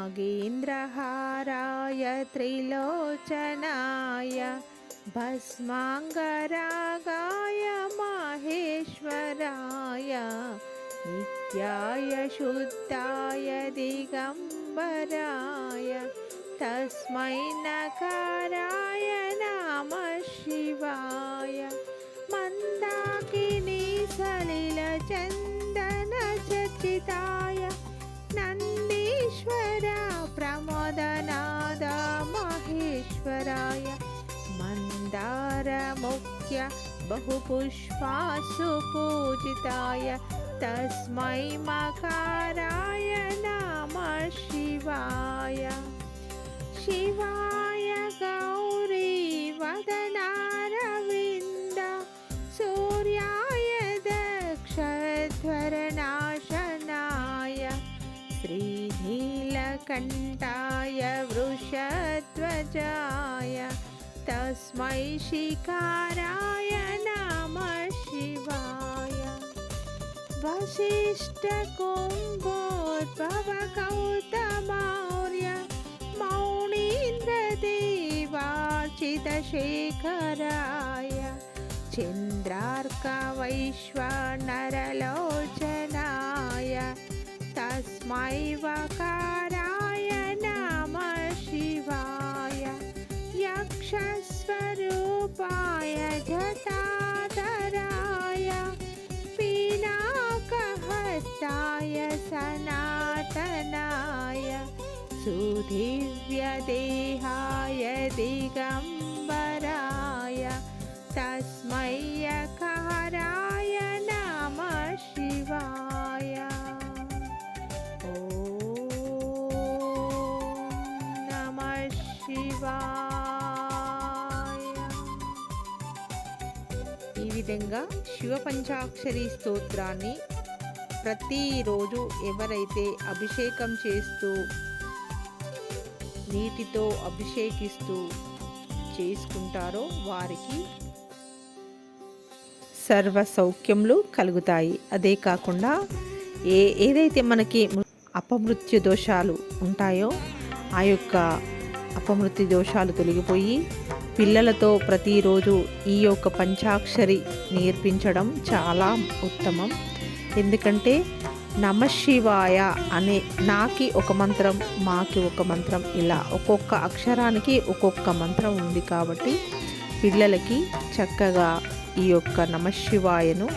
नागेन्द्रहाराय त्रिलोचनाय भस्माङ्गरागाय माहेश्वराय नित्याय शुद्धाय दिगम्बराय तस्मै नकाराय नमः शिवाय मन्दाकिनी सलिलचन्दनचर्चिताय नन्दीश्वर प्रमोदनाद महेश्वराय मन्दारमुख्य बहुपुष्पासु पूजिताय तस्मै मकाराय नमः शिवाय शिवाय गौरी वदनारविन्द सूर्याय दक्षध्वरनाशनाय श्रीनीलकण्ठाय वृषध्वजाय तस्मै शिकाराय नमः शिवाय वसिष्ठकुम्भोद्भवगौतमौर्य मौनीन्द्रदेवार्चितशेखराय चन्द्रार्कवैश्वानरलोचनाय तस्मै वकाराय नमः शिवाय यक्षस्वरूपाय जटाधराय पिनाकहस्ताय सनातनाय सुदिव्यदेहाय दिगम्बराय तस्मै यकाराय नमः शिवाय ॐ नमः शिवाय। ఈ విధంగా శివ పంచాక్షరి స్తోత్రాన్ని ప్రతిరోజు ఎవరైతే అభిషేకం చేస్తూ నీటితో అభిషేకిస్తూ చేసుకుంటారో వారికి సర్వ సౌఖ్యములు కలుగుతాయి. అదే కాకుండా ఏదైతే మనకి అపమృత్యు దోషాలు ఉంటాయో ఆ యొక్క అపమృత్యు దోషాలు తొలగిపోయి పిల్లలతో ప్రతిరోజు ఈ యొక్క పంచాక్షరి నేర్పించడం చాలా ఉత్తమం. ఎందుకంటే నమశివాయ అనే నాకి ఒక మంత్రం, మాకి ఒక మంత్రం, ఇలా ఒక్కొక్క అక్షరానికి ఒక్కొక్క మంత్రం ఉంది. కాబట్టి పిల్లలకి చక్కగా ఈ యొక్క నమశివాయను